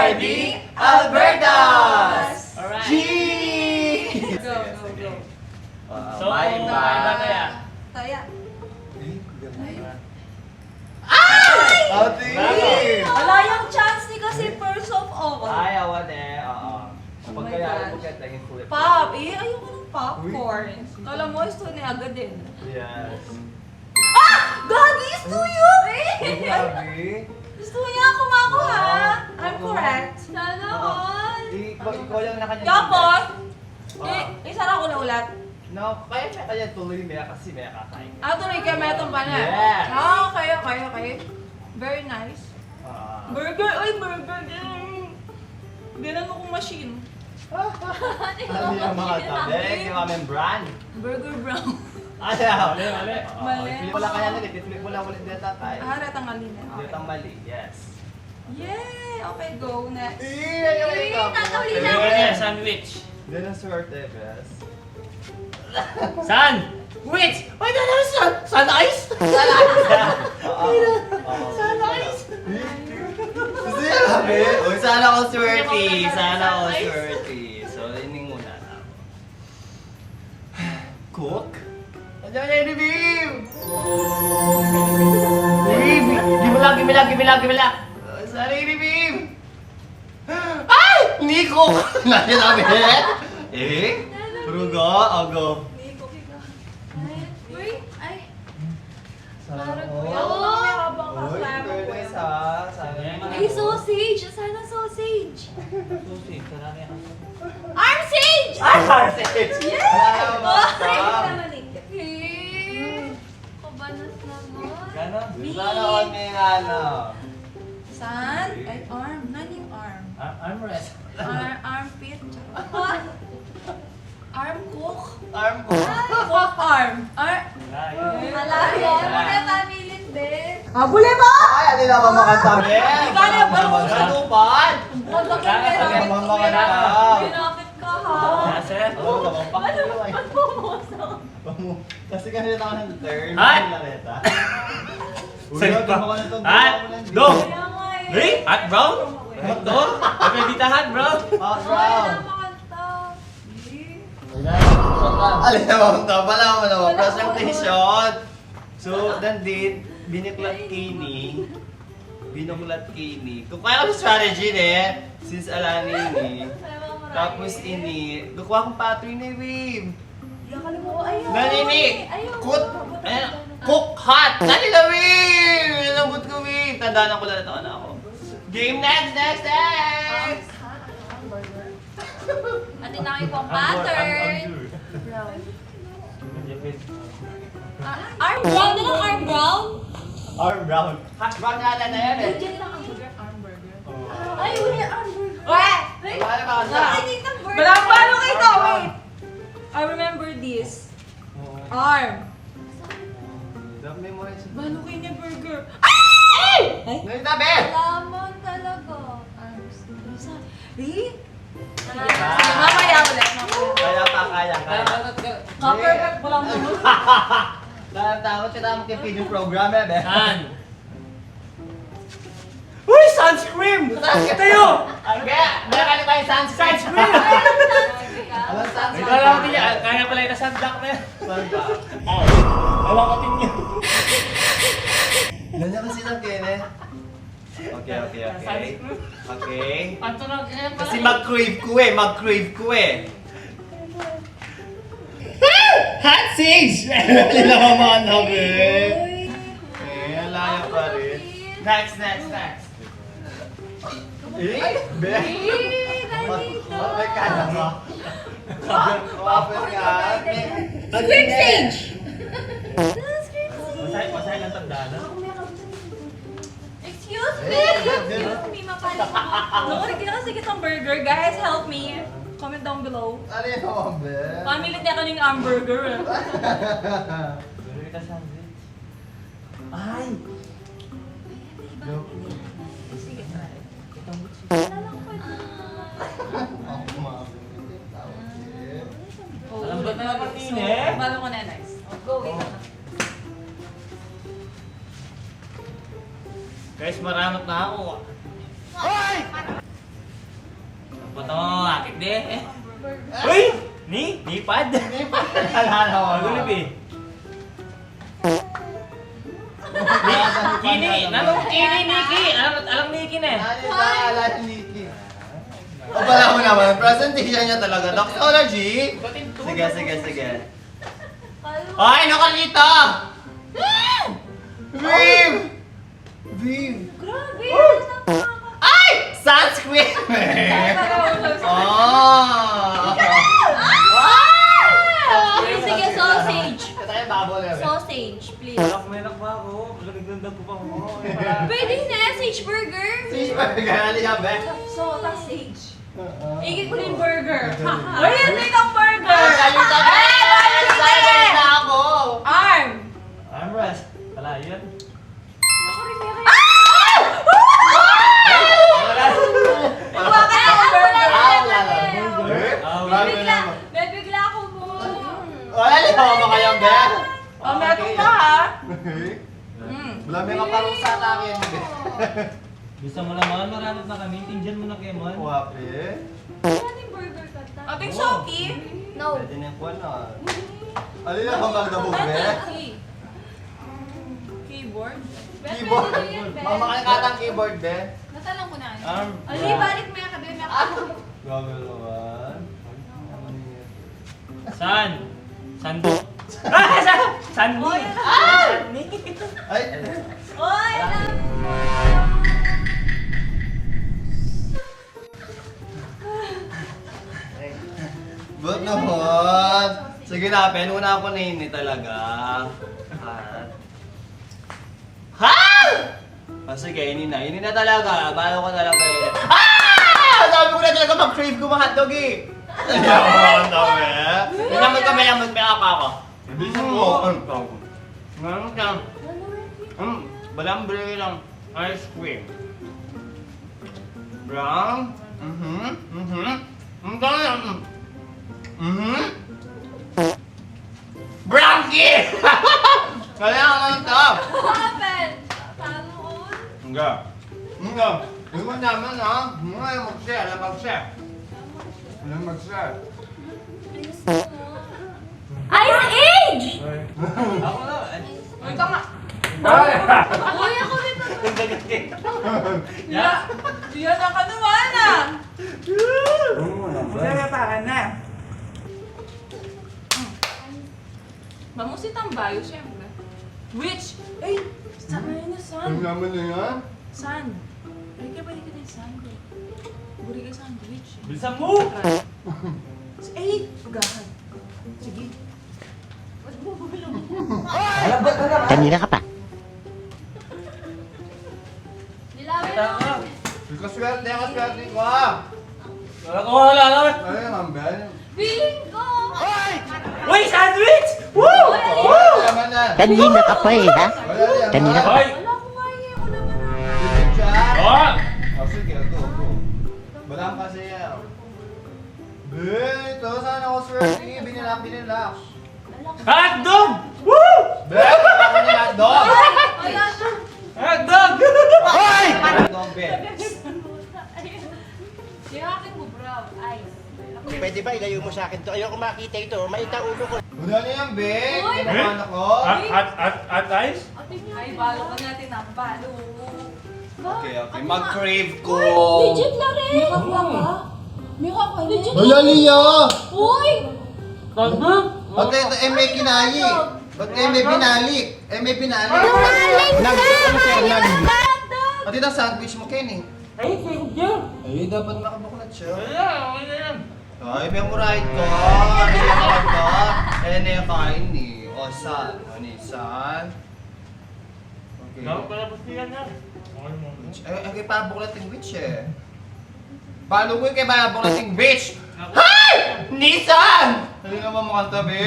are the Albertas! Alright. G! Go, go, go. So, kumain na kaya? Taya. Ate! Wala yung chance ni kasi first of all. Ay, awan eh. Oo. Oh Pag my kaya gosh. mo kaya taging flip. Pop, ayoko ng popcorn. Kala mo, gusto niya agad din. Yes. Gagi, gusto yun! Grabe. Gusto niya ako makuha. I'm correct. Sana all. Ikaw lang na kanya. Tapos, Ah. isara ko na ulat. No, kaya tuloy Mea kasi Mea kakain. Tuloy ka, metong pa na. Yes. Okay. Very nice. Ah. Burger, ay burger. Ganun akong machine. Ano yung mga tabi? Yung aming brand. Burger brown. Mali. Mali. Flip mo lang kaya nila. Flip mo lang ulit dito tatay. Retang alin eh. Dito ang mali. Yes. Yay! Okay, go. Next. tatawli Ano yan? Sandwich. Hindi na swerte, bes. San? Which? Why not have sun? Sun ice? Sunrise! Sabi, uy, sana ako swerte. Sana ako swerte. So, ining muna na. Cook? Andiyan na yung Bim! Give me lang. Sana yung Bim! Ay! Nico! Nandiyan na, Eh? Pruga, ago. Wait, ay. Sana Parang ako. kuya ko lang may habang Uy, kasama ko. fairness ha. Sana Ay, sausage! Sana sausage! Susi, sarami ako. Arm sage! Ay, sausage! Yeah! Salamat. Kabanas naman. Ganon? Sana all may ano. San? Ay, arm. Nani yung arm? Armrest. Armpit. Arm cook. Arm ko. Cook arm. Malayo. Pamilin din. Bule ba? Ay, hindi naman makatabi. Hindi ka na ba? Magkatupad. Pinakit Pinakit ka ha. Nasir? Oo, naman pakiluwa. Kasi kanina ako ng turn. Ay! Lareta. Sa'yo pa. Hot dog! Kaya nga eh. Hey! Hot brown? Hot dog? Ay, dito hot brown? Hot Ay, round. namakanta. Alin naman ito? Wala mo naman. Presentation. So, nandit, binuklat kini. Kung kaya kami strategy ne, since alani ni. Tapos ini, kukuha kong pattern ni Wim. Nanini, cook hot. Nani na Wim! Nilambot ko Wim. Tandaan ko lang na ako. Game next! Atin na kayo pang pattern. Arm brown na lang, arm brown. Arm brown. Hot brown yata na yan eh. Diyan lang ang burger, arm burger. Oh. Ay, uli arm burger. Wait! Wala ba ka sa? Paano kayo? Wait! I remember this. Arm. Dami mo rin siya. Balo kayo niya burger. Ay! Nagtabi! Lamon talaga. Arms. Eh? Mamaya ulit. Kaya pa, kaya. Perfect mo lang mo. Takot ka naman kay feeding program eh, be. San? Uy! Sunscreen! Tayo! Ano kaya? Meron ka yung sunscreen. Sunscreen! Anong sunscreen? Ikaw lang niya. Kaya pala yung sunblock na yan. Saan ba? Alam ko din yun. Ganyan kasi lang, Kene. Okay. Okay. Patunog yan pala. Kasi mag-crave ko eh. Hot sage! Hindi naman mga nabi. Alaya pa rin. Next. Be? May kaya mo? Open ka. Scream stage! Masaya lang tandaan na. Excuse me, mapalik ako. Nakurig din kasi kitang burger. Guys, help me. Comment down below. Ano yun naman, be? Pamilit niya kaning hamburger. Pero kita sandwich. Ay! Sige. Ako mabibigyan tawag siya. Alam ba na naman yun eh? Balo ko na, nice. Go, wait. Guys, maranot na ako. Ay! Boto, akit de. Uy! Nipad? Alala ko. Magulib eh. Kini! Nanong Kini, Nikki! Alam Nikki na eh. Alala ni Nikki. O pala mo naman, presentation niya talaga. Doxology. Sige, sige, sige. Ay, nakalita! Viv! Viv! Grabe! Ay! Sunscreen! Oh! Sige, sausage. Ito tayo babol eh. Sausage, please. Menak ba ako? Lamig-landag ko pa ako. Pwede na, sage burger. Cheeseburger, halika ba? So, sausage. Igit ko yung burger. Uy, hindi kang burger! Salita na! Salita na ako! Arm! Armrest. Wala, yun. Iwa ka na ang burger! Bibigla ako mo. Wala niyo ba kayang be? Oh, meron ka ha? Wala may kaparusa sa akin. Gusto mo naman, maranot na kami. Tingnan mo na kayo, man. Wape. Ating burger ka ta. Ating Shoki? No. Pwede na yung kuwan na. Alin na ba magdabog be? Keyboard? Keyboard. Mama ka nakatang keyboard be? Natalang ko na. Arm. Ali, balik mo yan kabi. Grabe naman. San? Sando. Sandy. Oy, Sandy. Ay! Oy, Ba't naman? Sige na, penuna ako na ini talaga. Ha? Sige, ini na talaga. Bahala ko talaga eh. Sabi ko na talaga mag-crave ko mga hotdog eh. Ayaw, ang dami. Minamag kami ang magmayaka ako. Bilisan mo. Ngayon ka. Balambre lang. Ice cream. Brown. Ang dami. Branky! Kaya naman ito. what happened? Talo ko. Enggak. Enggak. Iwan naman ha. Mga mag-share. Mag-share. Mag-share. Ice Age! Ako na. Uy, ka nga. Uy, ako rin na. Yeah. Yan ang kanuman ah. Wala para na. Mamusit ang bayo, syempre. Which? Ay, saan na yun na san? Ang naman na yan. San? Ay, ka balik ka na yung san. Buri ka sandwich. Bilisan mo! Ay, gahan. Sige. Wag mo bulong. Kanina ka pa. Nilawin Tama. mo. Kaswerte ko. Wala ko wala naman. Ay, mambel. Feeling ko. Uy, sandwich! Woo! Woo! Naman na. Kanina ka pa eh, ha? Wala yan. Kanina ka. Hoy! Wala ko nga eh. Ako naman ah. Chat. Oh! Oh, sige, go. Wala kasi yan. Ito, sana ako swerte. Binilak. Hotdog! Woo! Bet, ako ni hotdog. Wala na. Hotdog! Hoy! Hotdog, bet. Yung akin mo, bro. Ice. Pwede ba ilayo mo sa akin to? Ayoko makita ito. Maita ulo ko. Wala na yan, bet. Uy! Kinaman ako. At ice? Ay, balo ka natin ang balo. Okay. Mag-crave ko. Legit na rin! May kakwa ka? May kakwa Legit Wala niya. Uy! Hotdog? Ba't ito, may kinali? Ba't may binali? May binali. Pati na sandwich mo, Ken eh. Ay, thank you! Ay, dapat makabuklat siya. Wala, wala yan. Ay, memorize ko. Ano yung ito? Eh, na yung kain ni. O, saan? Ano yung saan? Okay. Dapat pala gusto yan na. Kay pabuklat yung witch eh. Paano ko yung kay pabuklat yung bitch? Hi! Nissan! Ano naman mga tabi?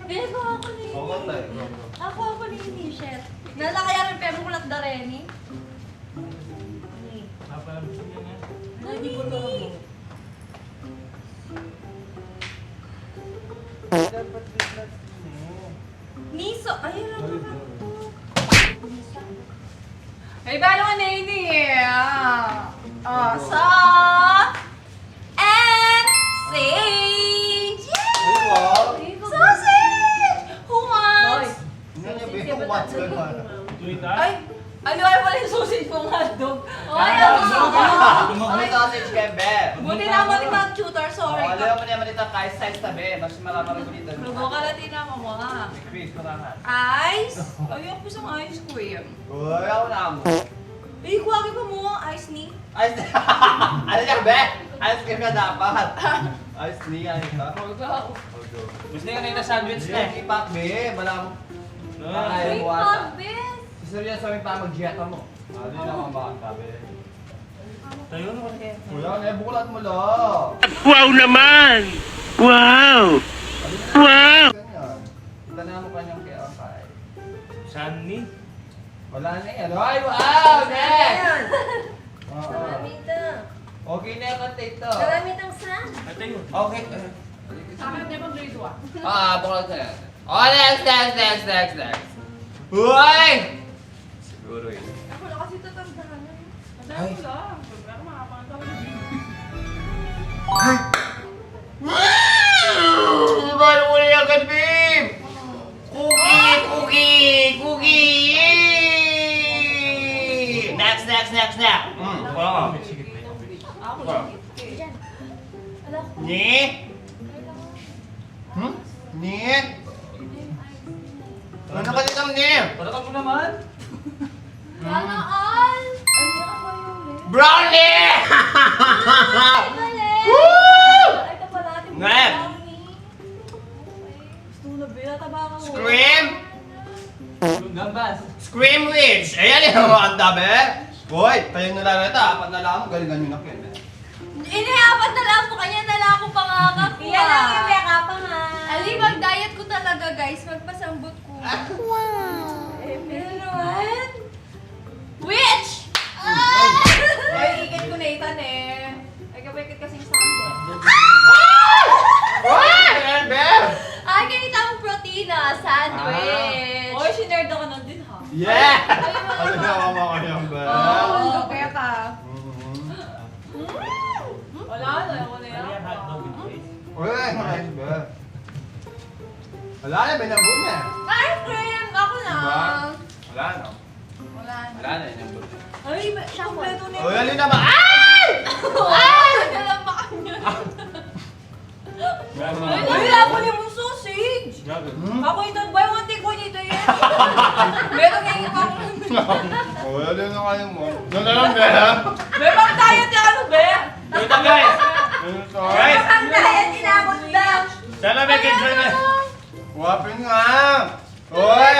Hindi ko ako ni... Oo, tayo. Ako ni Nishet. Nasa kaya rin pebo ko lang dareni? Dapat pala gusto yan na. Hindi ko to. Niso! Ayun lang naman to. Ay, balo ka na yun eh. So... what's going on? Ay! Ano ay pala yung sausage kong hotdog? Ay, Ano sausage ka, Be? Buti na mo ni Ma'am Tutor, sorry. Alam mo naman dito kahit size tabi, mas marami dito. Rubo ka Latina mo mga. Chris, parangan. Ice? Ayoko sa ice cream. Uy, ako na mo. Eh, kuwagi pa mo ang ice ni. Ano niya, Be? Ice cream na dapat. Ice ni, ano ito? Gusto niya kanina sandwich na eh. Ipak, Be. Wala mo. Kaya Wait, mo ata. Pabis! Seryoso may pa mag-jeta mo. Ano yun ang mga sabi? Tayo na kasi. Kuya, nabukulat mo lang. Wow naman! Wow! Wow! Kita na mo kanyang kaya kay. Sunny. Wala na yan. Ay, wow! Next! Oo. Kalamita. Okay na yung content to. Kalamitang saan? At tayo. Okay. Sa akin, never grade 1. Bukulat na yan. Oh, next. Uy! Siguro yun. Ako na kasi tatandaan. Ay. Tandaan ko lang. Pero makapanta ko Diba uli agad, babe? Cookie! Next! Wow. Ako lang. Ala ko. Ni? Ni? Ano ka dito, Ni? Para ka mo naman. Sana all! Ay, hindi ako yun eh. Brownie! Ay, mali! Woo! Ay, ka pala, ate mo. Ngayap! Gusto mo na binatabakan mo. Scream! Yung gambas. Scream Ridge! Ayan yung mga tabi! Boy, tayo na lang ito. Apat na lang. Galingan nyo na kayo. Inihapat na lang po kanya na lang ako pangakap ko. Yan lang yung meka pa nga. Ali, mag-diet ko talaga guys. Magpasambot ko. Wow! Eh, meron! Witch! Ay, ikit ko Nathan eh. Ay, kapikit kasing sa akin. Ayan, Beb! Ay, ganito ang protina. Sandwich! Oy, sinerd ako nun din ha. Yeah! Ay, mga Ano na mama ko yung Beb? Oh, kaya ka. Mhm. Wala na, ako na yan. Ano yan, hotdog with cheese? Uy, nice, Beb. Wala na, binabot niya. Ice cream! Ako na! Diba? Wala na. Wala na. Wala na, yung buti. Ay, kompleto na Uy, alin naman. Ay! Ay! Nalampakan nyo. Ay, wala ko yung sausage. Gago. Ako ito, buy one take one ito yan. Meron nga yung ako. Uy, alin na kayo mo. Doon na lang, Beb. May pang diet yan, ano ba? Wait lang guys. Guys! Ang diet inabot daw. Sana may enjoy na. Wapin nga! Uy!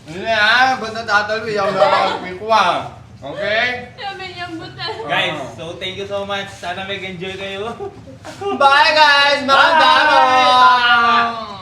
Ano na yan? Ba't natatalo? Iyaw na lang ang ko Okay? Sabi niyang butal. Guys, so thank you so much. Sana may enjoy kayo. Bye guys! Magandang!